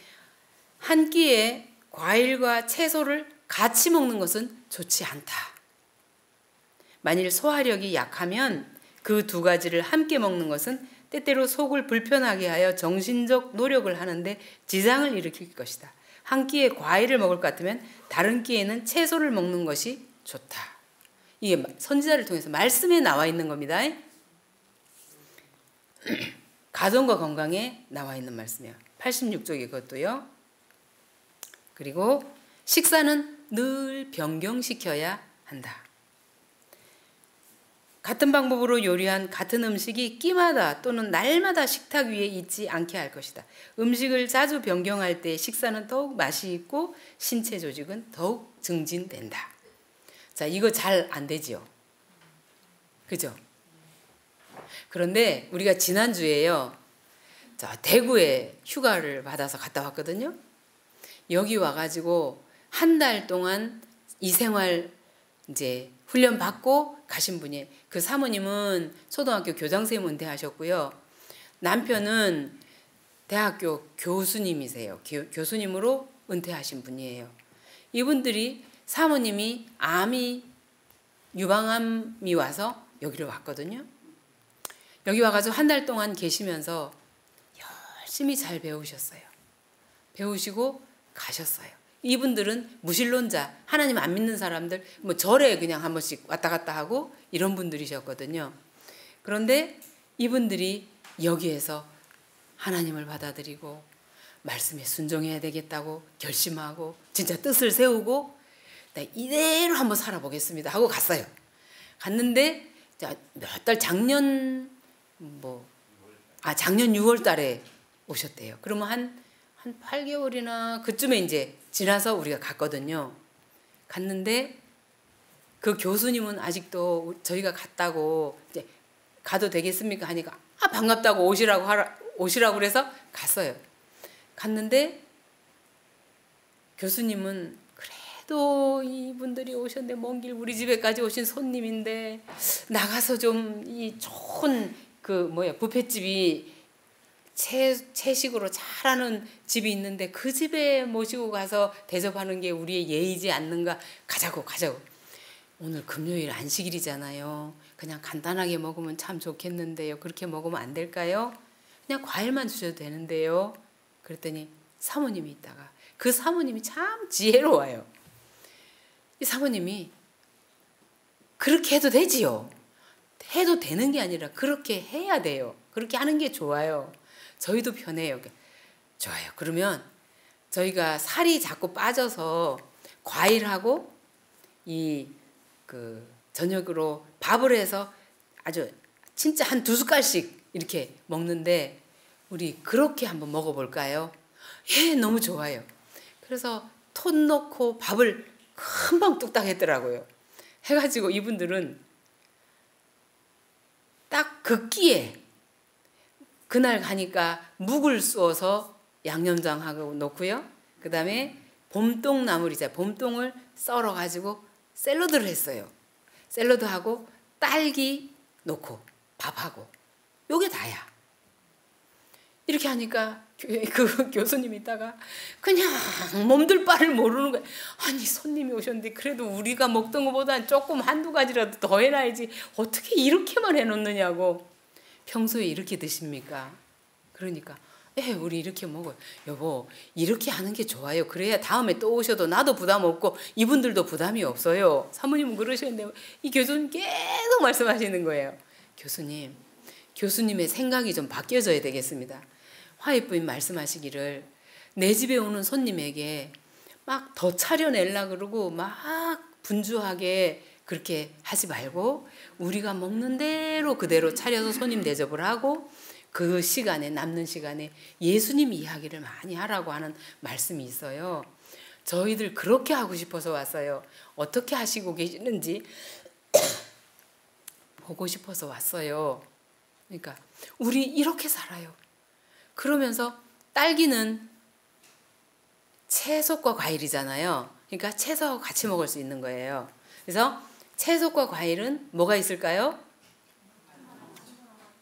한 끼에 과일과 채소를 같이 먹는 것은 좋지 않다. 만일 소화력이 약하면 그 2가지를 함께 먹는 것은 때때로 속을 불편하게 하여 정신적 노력을 하는데 지장을 일으킬 것이다. 한 끼에 과일을 먹을 것 같으면 다른 끼에는 채소를 먹는 것이 좋다. 이게 선지자를 통해서 말씀에 나와 있는 겁니다. 가정과 건강에 나와 있는 말씀이에요. 86쪽에 그것도요. 그리고 식사는 늘 변경시켜야 한다. 같은 방법으로 요리한 같은 음식이 끼마다 또는 날마다 식탁 위에 있지 않게 할 것이다. 음식을 자주 변경할 때 식사는 더욱 맛이 있고 신체 조직은 더욱 증진된다. 자, 이거 잘 안 되지요. 그죠? 그런데 우리가 지난주에요, 대구에 휴가를 받아서 갔다 왔거든요. 여기 와가지고 한 달 동안 이 생활 이제 훈련 받고 가신 분이, 그 사모님은 초등학교 교장선생님 은퇴하셨고요. 남편은 대학교 교수님이세요. 교수님으로 은퇴하신 분이에요. 이분들이 사모님이 유방암이 와서 여기로 왔거든요. 여기 와가지고 한 달 동안 계시면서 열심히 잘 배우셨어요. 배우시고 가셨어요. 이분들은 무신론자, 하나님 안 믿는 사람들, 뭐 절에 그냥 한 번씩 왔다 갔다 하고 이런 분들이셨거든요. 그런데 이분들이 여기에서 하나님을 받아들이고 말씀에 순종해야 되겠다고 결심하고 진짜 뜻을 세우고 이대로 한번 살아보겠습니다 하고 갔어요. 갔는데 몇 달, 작년 6월 달에 오셨대요. 그러면 한 8개월이나 그쯤에 이제 지나서 우리가 갔거든요. 갔는데 그 교수님은 아직도 저희가 갔다고 이제 가도 되겠습니까 하니까 반갑다고 오시라고 그래서 갔어요. 갔는데 교수님은 그래도 이분들이 오셨는데 먼 길 우리 집에까지 오신 손님인데 나가서 좀 이 좋은 뷔페집이 채식으로 잘하는 집이 있는데 그 집에 모시고 가서 대접하는 게 우리의 예의지 않는가. 가자고. 오늘 금요일 안식일이잖아요. 그냥 간단하게 먹으면 참 좋겠는데요. 그렇게 먹으면 안 될까요? 그냥 과일만 주셔도 되는데요. 그랬더니 사모님이 있다가, 그 사모님이 참 지혜로워요. 이 사모님이 그렇게 해도 되지요. 해도 되는 게 아니라 그렇게 해야 돼요. 그렇게 하는 게 좋아요. 저희도 편해요. 좋아요. 그러면 저희가 살이 자꾸 빠져서 과일하고 저녁으로 밥을 해서 아주 진짜 한 2숟갈씩 이렇게 먹는데 우리 그렇게 한번 먹어볼까요? 예, 너무 좋아요. 그래서 톤 넣고 밥을 금방 뚝딱 했더라고요. 해가지고 이분들은 딱 그 끼에 그날 가니까 묵을 쑤어서 양념장하고 넣고요. 그 다음에 봄동나물이죠. 봄동을 썰어가지고 샐러드를 했어요. 샐러드하고 딸기 넣고 밥하고 요게 다야. 이렇게 하니까 그 교수님이 있다가 그냥 몸둘 바를 모르는 거야. 아니 손님이 오셨는데 그래도 우리가 먹던 것보다는 조금 한두 가지라도 더 해놔야지 어떻게 이렇게만 해놓느냐고. 평소에 이렇게 드십니까? 그러니까 우리 이렇게 먹어요. 여보 이렇게 하는 게 좋아요. 그래야 다음에 또 오셔도 나도 부담 없고 이분들도 부담이 없어요. 사모님은 그러시는데 이 교수님 계속 말씀하시는 거예요. 교수님의 생각이 좀 바뀌어져야 되겠습니다. 화해부인 말씀하시기를 내 집에 오는 손님에게 막 더 차려내려 그러고 막 분주하게 그렇게 하지 말고 우리가 먹는 대로 그대로 차려서 손님 대접을 하고 그 시간에 남는 시간에 예수님 이야기를 많이 하라고 하는 말씀이 있어요. 저희들 그렇게 하고 싶어서 왔어요. 어떻게 하시고 계시는지 보고 싶어서 왔어요. 그러니까 우리 이렇게 살아요. 그러면서 딸기는 채소과 과일이잖아요. 그러니까 채소하고 같이 먹을 수 있는 거예요. 그래서 채소과 과일은 뭐가 있을까요?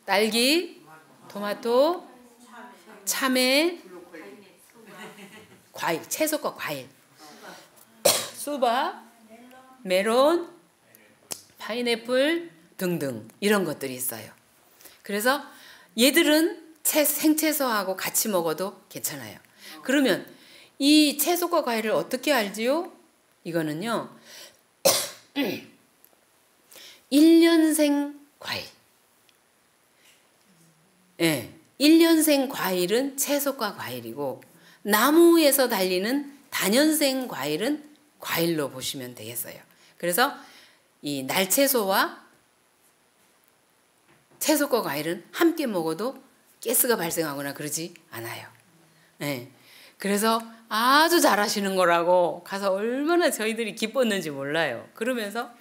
딸기, 토마토, 참외, 과일, 채소과 과일, 수박, 메론, 파인애플 등등 이런 것들이 있어요. 그래서 얘들은 생채소하고 같이 먹어도 괜찮아요. 그러면 이 채소과 과일을 어떻게 알지요? 이거는요 1년생 과일. 1년생 과일은 채소과 과일이고 나무에서 달리는 다년생 과일은 과일로 보시면 되겠어요. 그래서 이 날채소와 채소과 과일은 함께 먹어도 가스가 발생하거나 그러지 않아요. 그래서 아주 잘하시는 거라고 가서 얼마나 저희들이 기뻤는지 몰라요. 그러면서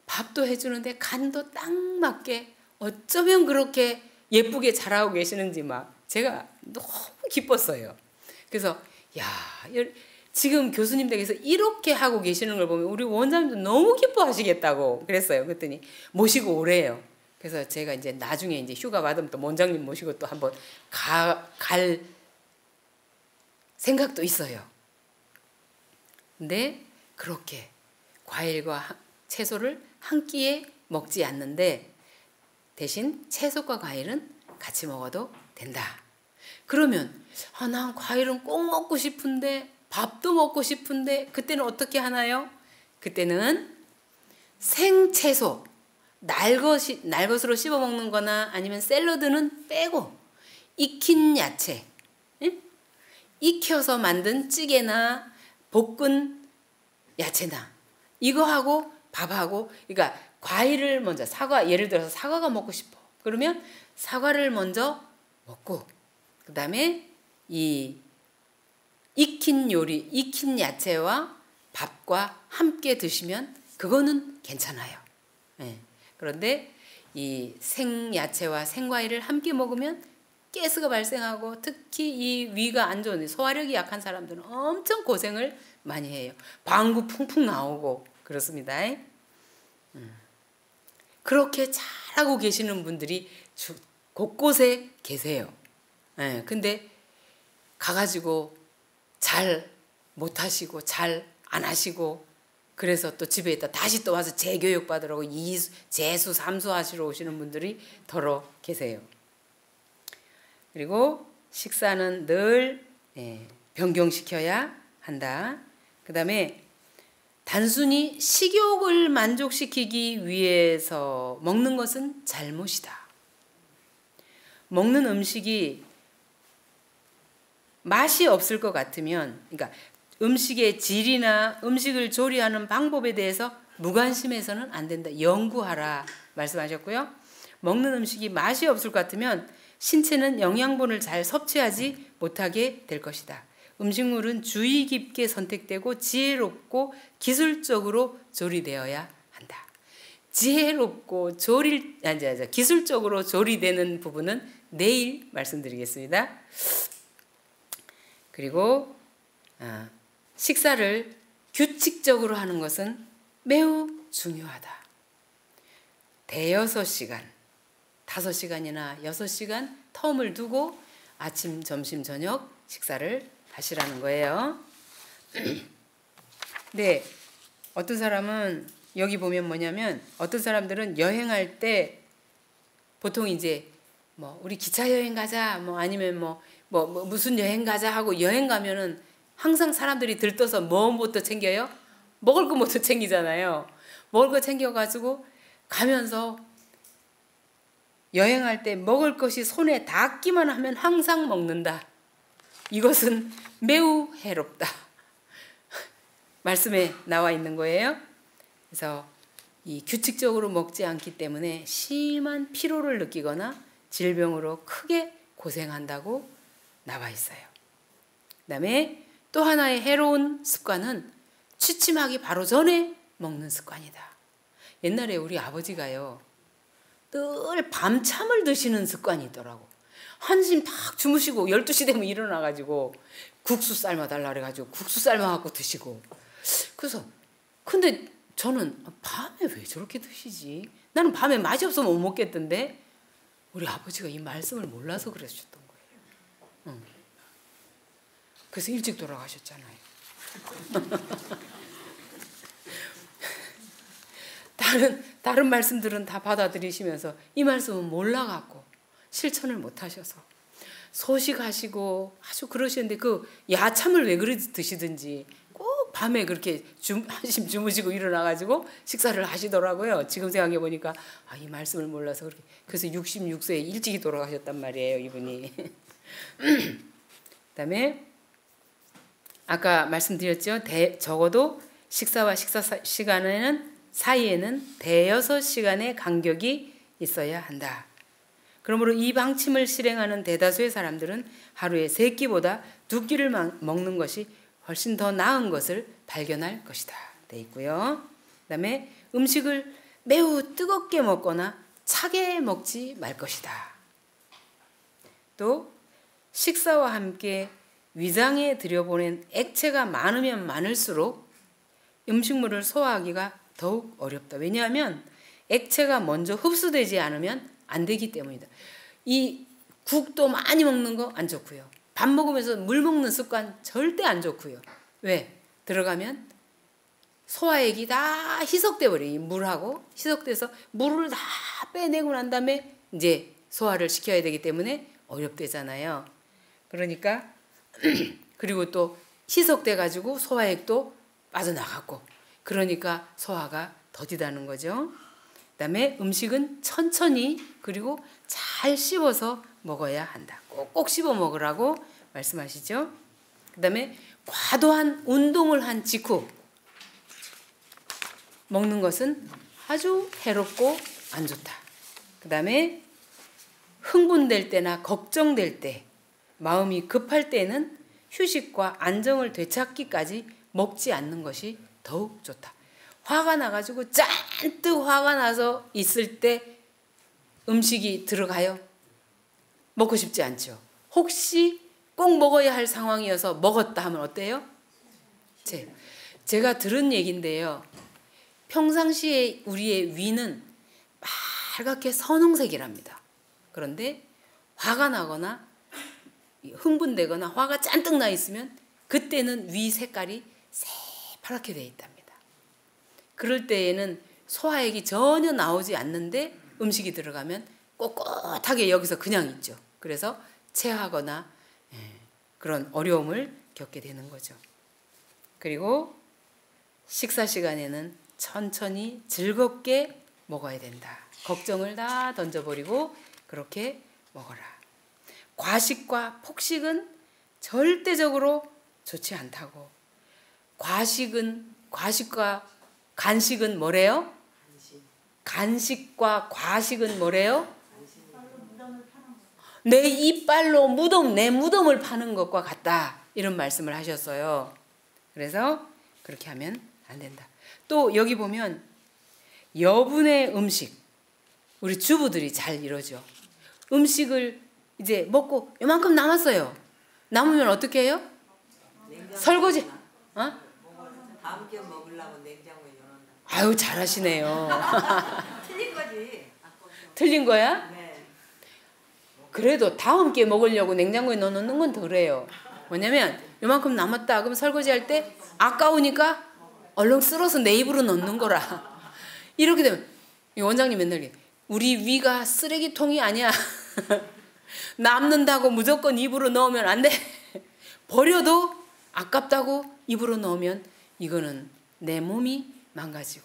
밥도 해주는데 간도 딱 맞게 어쩌면 그렇게 예쁘게 잘하고 계시는지 막 제가 너무 기뻤어요. 그래서 지금 교수님 댁에서 이렇게 하고 계시는 걸 보면 우리 원장님도 너무 기뻐하시겠다고 그랬어요. 그랬더니 모시고 오래요. 그래서 제가 이제 나중에 이제 휴가 받으면 또 원장님 모시고 또 한번 갈 생각도 있어요. 근데 그렇게 과일과 채소를 한 끼에 먹지 않는데 대신 채소과 과일은 같이 먹어도 된다. 그러면 난 과일은 꼭 먹고 싶은데 밥도 먹고 싶은데 그때는 어떻게 하나요? 그때는 생채소 날것으로 씹어 먹는 거나 아니면 샐러드는 빼고 익힌 야채, 익혀서 만든 찌개나 볶은 야채나 이거하고 밥하고, 그러니까 과일을 먼저 예를 들어서 사과가 먹고 싶어. 그러면 사과를 먼저 먹고 그 다음에 이 익힌 야채와 밥과 함께 드시면 그거는 괜찮아요. 그런데 이 생야채와 생과일을 함께 먹으면 가스가 발생하고 특히 이 위가 안 좋은 소화력이 약한 사람들은 엄청 고생을 많이 해요. 방구 풍풍 나오고 그렇습니다. 그렇게 잘하고 계시는 분들이 곳곳에 계세요. 근데 가가지고 잘 못하시고 잘 안 하시고 그래서 또 집에 있다 다시 또 와서 재교육 받으라고 재수 삼수 하시러 오시는 분들이 더러 계세요. 그리고 식사는 늘 변경시켜야 한다. 그 다음에 단순히 식욕을 만족시키기 위해서 먹는 것은 잘못이다. 먹는 음식이 맛이 없을 것 같으면, 그러니까 음식의 질이나 음식을 조리하는 방법에 대해서 무관심해서는 안 된다. 연구하라 말씀하셨고요. 먹는 음식이 맛이 없을 것 같으면 신체는 영양분을 잘 섭취하지 못하게 될 것이다. 음식물은 주의 깊게 선택되고 지혜롭고 기술적으로 조리되어야 한다. 지혜롭고 기술적으로 조리되는 부분은 내일 말씀드리겠습니다. 그리고 식사를 규칙적으로 하는 것은 매우 중요하다. 대여섯 시간, 5시간이나 6시간 텀을 두고 아침, 점심, 저녁 식사를 하시라는 거예요. 네, 어떤 사람은 여기 보면 뭐냐면 어떤 사람들은 여행할 때 보통 이제 뭐 우리 기차 여행 가자 뭐 아니면 뭐 무슨 여행 가자 하고 여행 가면은 항상 사람들이 들떠서 뭐부터 챙겨요? 먹을 거부터 챙기잖아요. 먹을 거 챙겨가지고 가면서 여행할 때 먹을 것이 손에 닿기만 하면 항상 먹는다. 이것은 매우 해롭다. 말씀에 나와 있는 거예요. 그래서 이 규칙적으로 먹지 않기 때문에 심한 피로를 느끼거나 질병으로 크게 고생한다고 나와 있어요. 그 다음에 또 하나의 해로운 습관은 취침하기 바로 전에 먹는 습관이다. 옛날에 우리 아버지가요, 늘 밤참을 드시는 습관이 있더라고. 한심 딱 주무시고 12시 되면 일어나가지고 국수 삶아달라 그래가지고 국수 삶아갖고 드시고. 그래서 근데 저는 밤에 왜 저렇게 드시지? 나는 밤에 맛이 없으면 못 먹겠던데 우리 아버지가 이 말씀을 몰라서 그러셨던 거예요. 그래서 일찍 돌아가셨잖아요. 다른 말씀들은 다 받아들이시면서 이 말씀은 몰라갖고 실천을 못하셔서 소식하시고 아주 그러시는데 그 야참을 왜 그리 드시든지 꼭 밤에 그렇게 한심 주무시고 일어나가지고 식사를 하시더라고요. 지금 생각해 보니까 이 말씀을 몰라서 그렇게. 그래서 66세에 일찍이 돌아가셨단 말이에요, 이분이. 그다음에 아까 말씀드렸죠. 적어도 식사와 식사 시간에는 사이에는 대여섯 시간의 간격이 있어야 한다. 그러므로 이 방침을 실행하는 대다수의 사람들은 하루에 3끼보다 2끼를 먹는 것이 훨씬 더 나은 것을 발견할 것이다. 돼 있고요. 그다음에 음식을 매우 뜨겁게 먹거나 차게 먹지 말 것이다. 또 식사와 함께 위장에 들여보낸 액체가 많으면 많을수록 음식물을 소화하기가 더욱 어렵다. 왜냐하면 액체가 먼저 흡수되지 않으면 안 되기 때문이다. 이 국도 많이 먹는 거 안 좋고요. 밥 먹으면서 물 먹는 습관 절대 안 좋고요. 왜? 들어가면 소화액이 다 희석돼 버려요. 물하고 희석돼서 물을 다 빼내고 난 다음에 이제 소화를 시켜야 되기 때문에 어렵대잖아요. 그러니까 그리고 또 희석돼 가지고 소화액도 빠져나갔고 그러니까 소화가 더디다는 거죠. 그다음에 음식은 천천히 그리고 잘 씹어서 먹어야 한다. 꼭꼭 씹어 먹으라고 말씀하시죠. 그다음에 과도한 운동을 한 직후 먹는 것은 아주 해롭고 안 좋다. 그다음에 흥분될 때나 걱정될 때, 마음이 급할 때는 휴식과 안정을 되찾기까지 먹지 않는 것이 더욱 좋다. 화가 나가지고 잔뜩 화가 나서 있을 때 음식이 들어가요? 먹고 싶지 않죠. 혹시 꼭 먹어야 할 상황이어서 먹었다 하면 어때요? 제가 들은 얘기인데요. 평상시에 우리의 위는 빨갛게 선홍색이랍니다. 그런데 화가 나거나 흥분되거나 화가 잔뜩 나 있으면 그때는 위 색깔이 새파랗게 되어 있답니다. 그럴 때에는 소화액이 전혀 나오지 않는데 음식이 들어가면 꼿꼿하게 여기서 그냥 있죠. 그래서 체하거나 그런 어려움을 겪게 되는 거죠. 그리고 식사 시간에는 천천히 즐겁게 먹어야 된다. 걱정을 다 던져버리고 그렇게 먹어라. 과식과 폭식은 절대적으로 좋지 않다고. 과식과 간식은 뭐래요? 간식과 과식은 뭐래요? 내 이빨로 내 무덤을 파는 것과 같다. 이런 말씀을 하셨어요. 그래서 그렇게 하면 안 된다. 또 여기 보면 여분의 음식, 우리 주부들이 잘 이러죠. 음식을 이제 먹고 요만큼 남았어요. 남으면 어떻게 해요? 설거지. 어? 다음 끼 먹으려고 냉장고에 넣는다. 아유, 잘하시네요. 틀린 거지. 틀린 거야? 네. 그래도 다음 끼에 먹으려고 냉장고에 넣어놓는 건 덜해요. 뭐냐면 요만큼 남았다 그럼 설거지할 때 아까우니까 얼른 쓸어서 내 입으로 넣는 거라. 이렇게 되면 원장님 맨날 우리 위가 쓰레기통이 아니야. 남는다고 무조건 입으로 넣으면 안 돼. 버려도 아깝다고 입으로 넣으면 이거는 내 몸이 망가지고.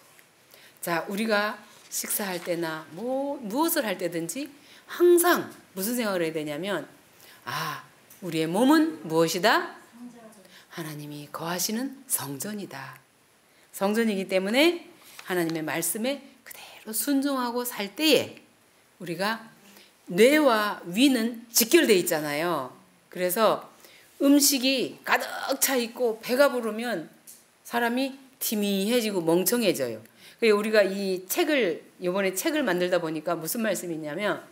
자, 우리가 식사할 때나 무엇을 할 때든지 항상 무슨 생각을 해야 되냐면, 우리의 몸은 무엇이다? 하나님이 거하시는 성전이다. 성전이기 때문에 하나님의 말씀에 그대로 순종하고 살 때에 우리가 뇌와 위는 직결되어 있잖아요. 그래서 음식이 가득 차 있고 배가 부르면 사람이 티미해지고 멍청해져요. 그래서 우리가 이번에 책을 만들다 보니까 무슨 말씀이 있냐면,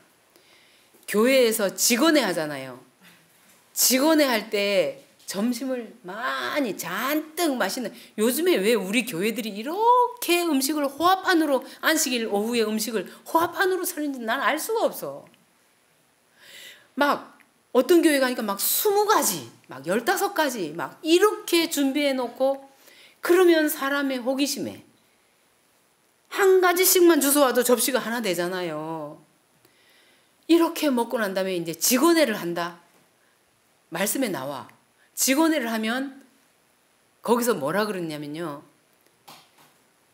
교회에서 직원회 하잖아요. 직원회 할 때 점심을 많이 잔뜩 맛있는, 요즘에 왜 우리 교회들이 이렇게 음식을 호화판으로, 안식일 오후에 음식을 호화판으로 차리는지 난 알 수가 없어. 막 어떤 교회 가니까 막 20가지, 막 15가지 막 이렇게 준비해 놓고, 그러면 사람의 호기심에 한 가지씩만 주워와도 접시가 하나 되잖아요. 이렇게 먹고 난 다음에 이제 직원회를 한다. 말씀에 나와. 직원회를 하면 거기서 뭐라 그러냐면요,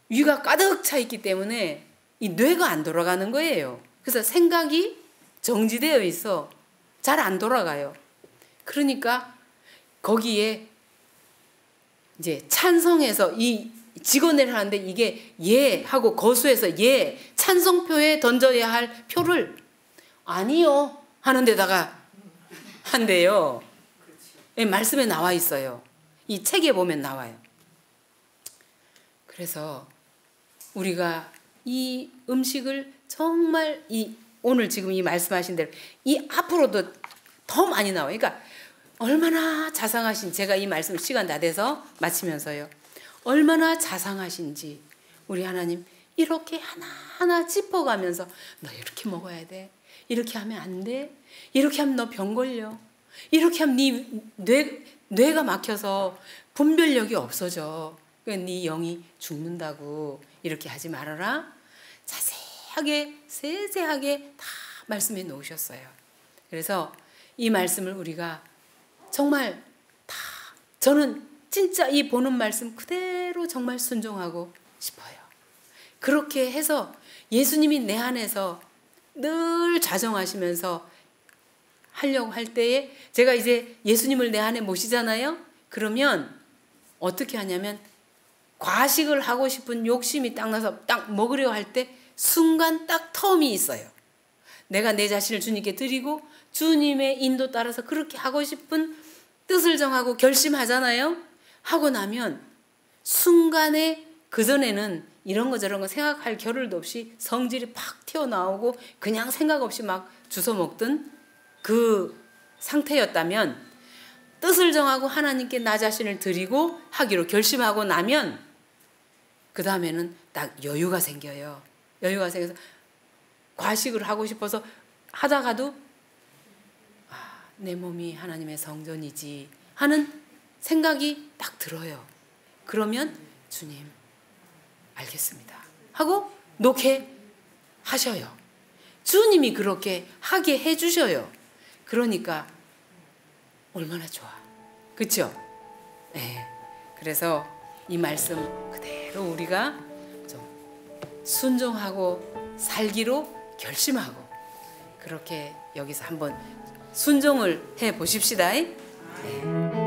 위가 가득 차 있기 때문에 이 뇌가 안 돌아가는 거예요. 그래서 생각이 정지되어 있어. 잘 안 돌아가요. 그러니까 거기에 이제 찬성해서 이 직원회를 하는데, 이게 예 하고 거수해서 예 찬성표에 던져야 할 표를 아니요 하는 데다가 한대요. 예, 말씀에 나와 있어요. 이 책에 보면 나와요. 그래서 우리가 이 음식을 정말 오늘 지금 이 말씀하신 대로 이 앞으로도 더 많이 나와요. 그러니까 얼마나 자상하신, 제가 이 말씀 시간 다 돼서 마치면서요, 얼마나 자상하신지 우리 하나님 이렇게 하나하나 짚어가면서 너 이렇게 먹어야 돼, 이렇게 하면 안 돼, 이렇게 하면 너 병 걸려, 이렇게 하면 네 뇌가 막혀서 분별력이 없어져, 그러니까 네 영이 죽는다고, 이렇게 하지 말아라. 자세하게 세세하게 다 말씀해 놓으셨어요. 그래서 이 말씀을 우리가 정말 다, 저는 진짜 이 보는 말씀 그대로 정말 순종하고 싶어요. 그렇게 해서 예수님이 내 안에서 늘 자정하시면서 하려고 할 때에, 제가 이제 예수님을 내 안에 모시잖아요. 그러면 어떻게 하냐면, 과식을 하고 싶은 욕심이 딱 나서 딱 먹으려 할 때 순간 딱 텀이 있어요. 내가 내 자신을 주님께 드리고 주님의 인도 따라서 그렇게 하고 싶은 뜻을 정하고 결심하잖아요. 하고 나면 순간에, 그전에는 이런 거 저런 거 생각할 겨를도 없이 성질이 팍 튀어나오고 그냥 생각 없이 막 주워 먹던 그 상태였다면, 뜻을 정하고 하나님께 나 자신을 드리고 하기로 결심하고 나면 그 다음에는 딱 여유가 생겨요. 여유가 생겨서 과식을 하고 싶어서 하다가도 내 몸이 하나님의 성전이지 하는 생각이 딱 들어요. 그러면 주님 알겠습니다 하고 놓게 하셔요. 주님이 그렇게 하게 해주셔요. 그러니까 얼마나 좋아, 그렇죠? 네. 그래서 이 말씀 그대로 우리가 좀 순종하고 살기로 결심하고, 그렇게 여기서 한번 순종을 해 보십시다. 네.